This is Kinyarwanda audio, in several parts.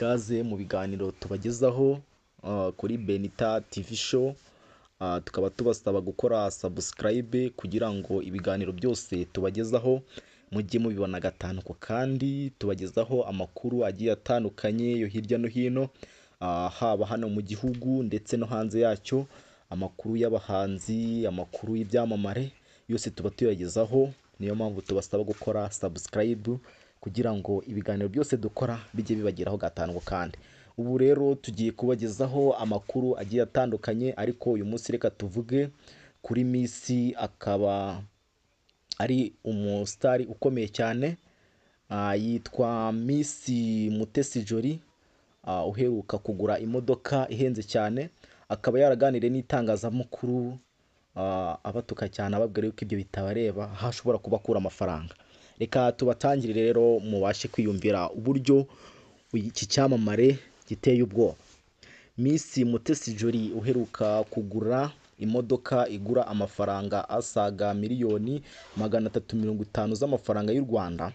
ikaze mu biganiro tubagezaho kuri Benita TV show. Tukaba tubasaba gukora subscribe kugira ngo ibiganiro byose tubagezaho mujye mubibona gatanu ku kandi. Tubagezaho amakuru agiye atandukanye yo hirya no hino, haba hano mu gihugu ndetse no hanze yacyo, amakuru y'abahanzi, amakuru y'ibyamamare yose tuba tuyagezaho. Niyo mpamvu tubasaba gukora subscribe kugira ngo ibiganiro byose dukora bijye bibageraho gatanu ku kandi. Ubu rero tugiye kubagezaho amakuru agiye atandukanye, ariko uyu munsi reka tuvuge kuri Miss, akaba ari umusitari ukomeye cyane, yitwa Miss Mutesi Jolly, uheruka kugura imodoka ihenze cyane. Akaba yaraganiriye n'itangazamakuru abatuka cyane, ababwira yuko ibyo bitabareba, aho ashobora kubakura amafaranga. Reka tubatangire rero mubashe kwiyumvira uburyo iki cyamamare giteye ubwoba. Miss Mutesi Jolly uheruka kugura imodoka igura amafaranga asaga miliyoni 350 z'amafaranga y'u Rwanda,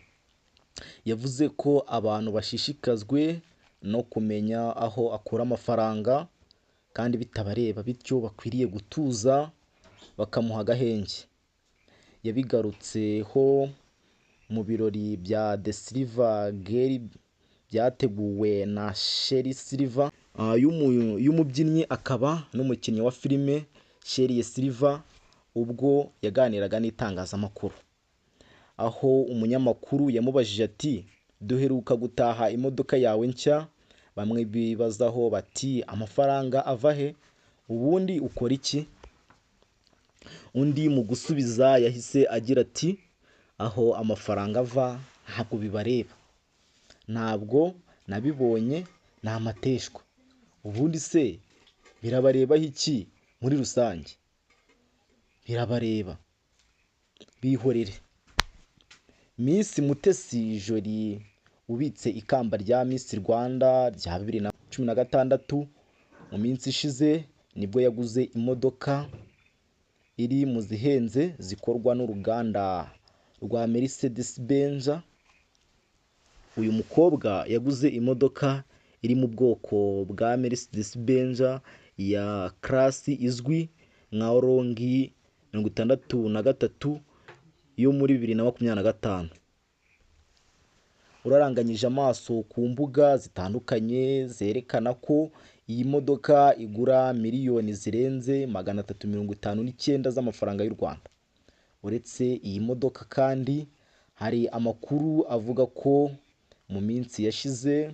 yavuze ko abantu bashishikazwe no kumenya aho akura amafaranga kandi bitabareba, bityo bakwiriye gutuza bakamuha agahenge. Yabigarutseho mu birori bya The Silver Girl byateguwe na Sherry Silver, y'umubyinnyi akaba n'umukinnyi wa filime Sherry Silver, ubwo yaganiraga n'itangazamakuru, aho umunyamakuru yamubajije ati duheruka gutaha imodoka yawe nshya, bamwe bibazaho bati amafaranga ava he, ubundi ukora iki? Undi mu gusubiza yahise agira ati aho amafaranga ava ntabwo bibareba, ntabwo nabibonye, ni amateshwa. Ubundi se birabarebaho iki muri rusange? Birabareba, bihorere. Miss Mutesi Jolly ubitse ikamba rya Miss Rwanda rya 2016, mu minsi ishize nibwo yaguze imodoka iri mu zihenze zikorwa n'uruganda rwa Mercedes Benz. Uyu mukobwa yaguze imodoka iri mu bwoko bwa Mercedes Benz ya class izwi nka Orongi 63 yo muri 2025. Uraranganyije amaso ku mbuga zitandukanye zerekana ko iyi modoka igura miliyoni zirenze 359 z'amafaranga y'u Rwanda. Uretse iyi modoka kandi hari amakuru avuga ko mu minsi yashize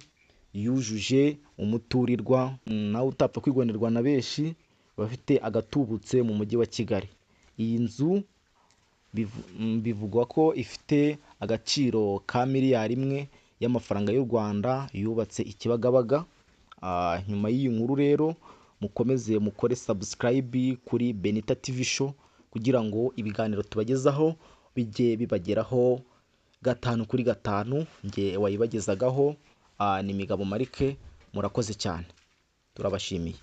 yujuje umuturirwa, nawe utapfa kwigonerwa na benshi, bafite agatubutse mu mujyi wa Kigali. Iyi nzu bivugwa ko ifite agaciro ka miliyari 1 y'amafaranga y'u Rwanda, yubatse i Kibagabaga. Nyuma y'iyi nkuru rero mukomeze mukore subscribe kuri Benita TV show kugira ngo ibiganiro tubagezaho bijye bibageraho gatanu kuri gatanu. Nge wayibagezagaho ni Migabo Marike. Murakoze cyane, turabashimiye.